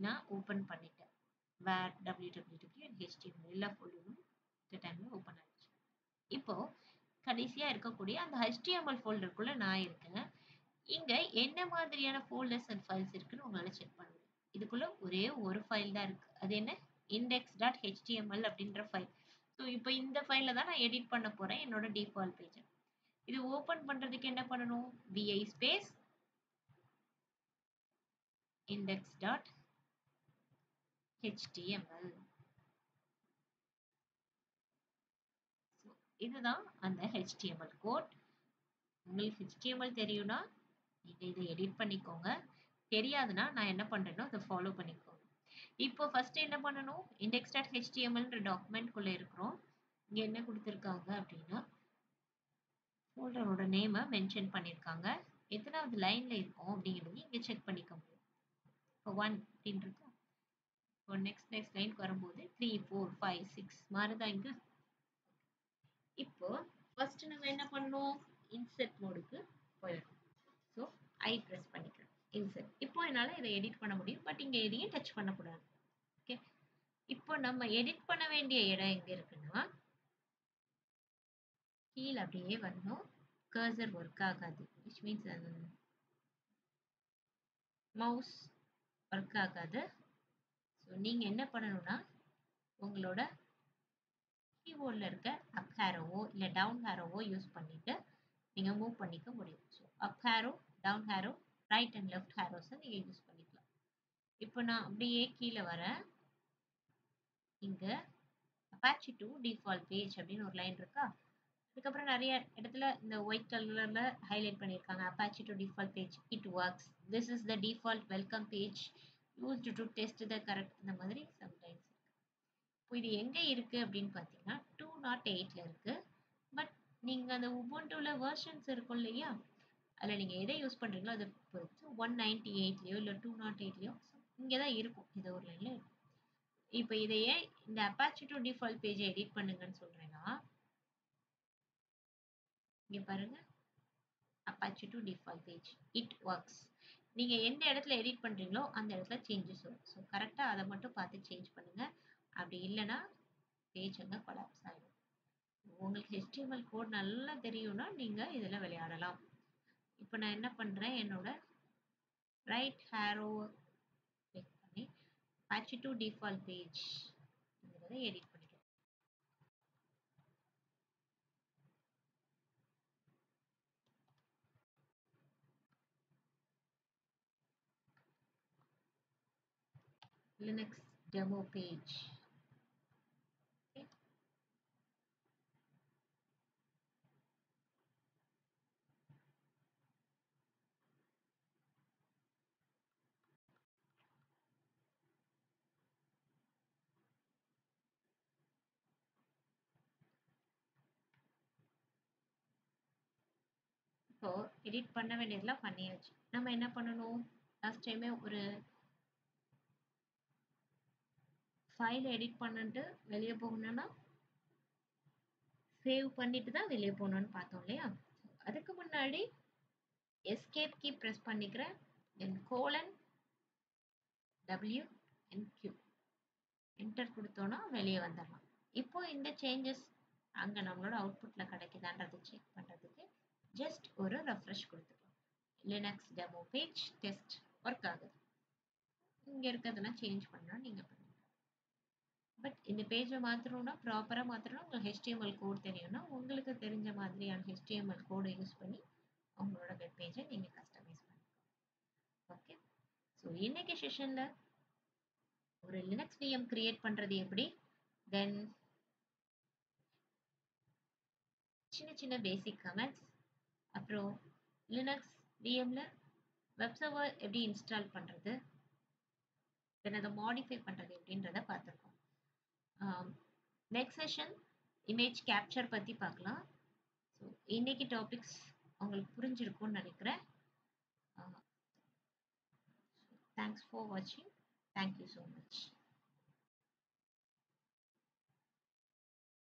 நான் ஓபன் பண்ணிட்டேன். var www and html எல்லா ஃபோல்டரும் இந்த டைம்ல ஓபன் ஆயிடுச்சு. இப்போ கடைசியா இருக்கக்கூடிய அந்த html ஃபோல்டருக்குள்ள நான் இருக்கேன். இங்க என்ன மாதிரியான ஃபோல்டர்ஸ் அண்ட் ஃபைல்ஸ் இருக்குன்னு உங்களால செக் பண்ண முடியும். இதுக்குள்ள ஒரே ஒரு ஃபைல் தான் இருக்கு. அது என்ன? index.html அப்படின்ற ஃபைல். ஸோ இப்போ இந்த ஃபைல தான் நான் எடிட் பண்ண போறேன் என்னோட டிஃபால்ட் பேஜ். இது ஓபன் பண்றதுக்கு என்ன பண்ணணும்? vi space index.html. இதுதான் அந்த HTML கோட். உங்களுக்கு HTML தெரியும்னா நீங்க இதை எடிட் பண்ணிக்கோங்க. தெரியாதுன்னா நான் என்ன பண்றேனோ அதை ஃபாலோ பண்ணிக்கோங்க. இப்போ ஃபர்ஸ்ட் என்ன பண்ணணும்? index.htmlன்ற டாக்குமெண்ட் குள்ள இருக்கிறோம். இங்க என்ன கொடுத்திருக்காங்க அப்படின்னா ஃபோல்டரோட நேமை மென்ஷன் பண்ணியிருக்காங்க. எத்தனாவது லைன்ல இருக்கும் அப்படிங்கிறது இங்க செக் பண்ணிக்க முடியும். இப்போ 1 அப்படின்னு இருக்கு. இப்போ நெக்ஸ்ட் லைனுக்கு வரும்போது 3 4 5 6 மாறுதா இங்க? இப்போ ஃபர்ஸ்ட் நம்ம என்ன பண்ணணும்? இன்சர்ட் மோடுக்கு போயிடணும். ஸோ ஐ ப்ரெஸ் பண்ணிக்கிறேன். இன்சர்ட். இப்போ என்னால் இதை எடிட் பண்ண முடியும். பட் இங்கே எதையும் டச் பண்ணக்கூடாது. ஓகே. இப்போ நம்ம எடிட் பண்ண வேண்டிய இடம் எங்க இருக்குன்னா கீழே அப்படியே வரணும். கர்சர் ஒர்க் ஆகாது. விச் மீன்ஸ் மவுஸ் ஒர்க் ஆகாது. ஸோ நீங்க என்ன பண்ணணும்னா உங்களோட கீபோர்டில் இருக்க அப் ஹேரோவோ இல்லை டவுன் ஹேரோவோ யூஸ் பண்ணிட்டு நீங்க மூவ் பண்ணிக்க முடியும். So up arrow, down arrow, right and left ஹேரோஸை நீங்க யூஸ் பண்ணிக்கலாம். இப்போ நான் அப்படியே கீழே வரேன். இங்க Apache 2 default page அப்படின்னு ஒரு லைன் இருக்கா? அதுக்கப்புறம் நிறைய இடத்துல இந்த ஒயிட் கலர்ல ஹைலைட் பண்ணியிருக்காங்க. Apache 2 default page, it works. This is the default welcome page used to test the correct. இந்த மாதிரி சம்டைம்ஸ் இருக்கு. இப்போ இது எங்க இருக்கு அப்படின்னு பார்த்தீங்கன்னா 208ல இருக்கு. பட் நீங்க அந்த உபுண்டுல வெர்ஷன்ஸ் இருக்கும் இல்லையா? அதுல நீங்க எதை யூஸ் பண்றீங்களோ அதை பொறுத்து 198லயோ இல்லை 208லயோ இங்கே தான் இருக்கும். இது ஒரு லைன்ல இருக்கும். இப்போ இதையே இந்த Apache 2 default page எடிட் பண்ணுங்கன்னு சொல்றேன்னா இங்க பாருங்க, Apache 2 default page, it works. நீங்க எந்த இடத்துல எடிட் பண்றீங்களோ அந்த இடத்துல சேஞ்சஸ் வரும். ஸோ கரெக்டா அதை மட்டும் பார்த்து சேஞ்ச் பண்ணுங்க. அப்படி இல்லைன்னா பேஜ் அங்க கொலாப்ஸ் ஆயிடும். உங்களுக்கு HTML கோட் நல்லா தெரியும்னா நீங்க இதுல விளையாடலாம். இப்போ நான் என்ன பண்றேன்? என்னோட ரைட் ஹேரோ கிளிக் பண்ணி Apache 2 default page எடிட் பண்ணிக்கிறேன். Linux demo page. Okay. இப்போ எடிட் பண்ண வேண்டியதெல்லாம் பண்ணியாச்சு. நம்ம என்ன பண்ணணும்? லாஸ்ட் டைமே ஒரு ஃபைல் எடிட் பண்ணிட்டு வெளியே போகணும்னா சேவ் பண்ணிட்டு தான் வெளியே போகணும்னு பார்த்தோம் இல்லையா? அதுக்கு முன்னாடி எஸ்கேப் கீ ப்ரெஸ் பண்ணிக்கிறேன். Then colon W and Q enter கொடுத்தோன்னா வெளியே வந்துடலாம். இப்போ இந்த சேஞ்சஸ் அங்கே நம்மளோட அவுட்புட்ல கிடைக்குதான்றதை செக் பண்ணுறதுக்கு ஜஸ்ட் ஒரு ரெஃப்ரெஷ் கொடுத்துக்கலாம். Linux demo page test work ஆகுது. இங்கே இருக்கிறதெல்லாம் சேஞ்ச் பண்ணால் நீங்கள் பண்ணிக்கலாம். பட் இந்த பேஜை மாற்றணும்னா ப்ராப்பராக மாற்றணும். உங்களுக்கு HTML கோட் தெரியும்னா உங்களுக்கு தெரிஞ்ச மாதிரியான HTML கோடை யூஸ் பண்ணி உங்களோட வெப் பேஜை நீங்கள் கஸ்டமைஸ் பண்ணிக்கலாம். ஸோ இன்னைக்கு செஷன்ல ஒரு லினக்ஸ் VM கிரியேட் பண்றது எப்படி, தென் சின்ன சின்ன பேசிக் கமெண்ட்ஸ், அப்புறம் லினக்ஸ் VMல வெப் சர்வர் எப்படி இன்ஸ்டால் பண்றது, தென் அதை மாடிஃபை பண்றது எப்படின்றத பார்த்துருக்கோம். நெக்ஸ்ட் செஷன் இமேஜ் கேப்சர் பற்றி பார்க்கலாம். ஸோ இன்னைக்கு டாபிக்ஸ் உங்களுக்கு புரிஞ்சிருக்கும்னு நினைக்கிறேன். தேங்க்ஸ் ஃபார் வாட்சிங். Thank you so much.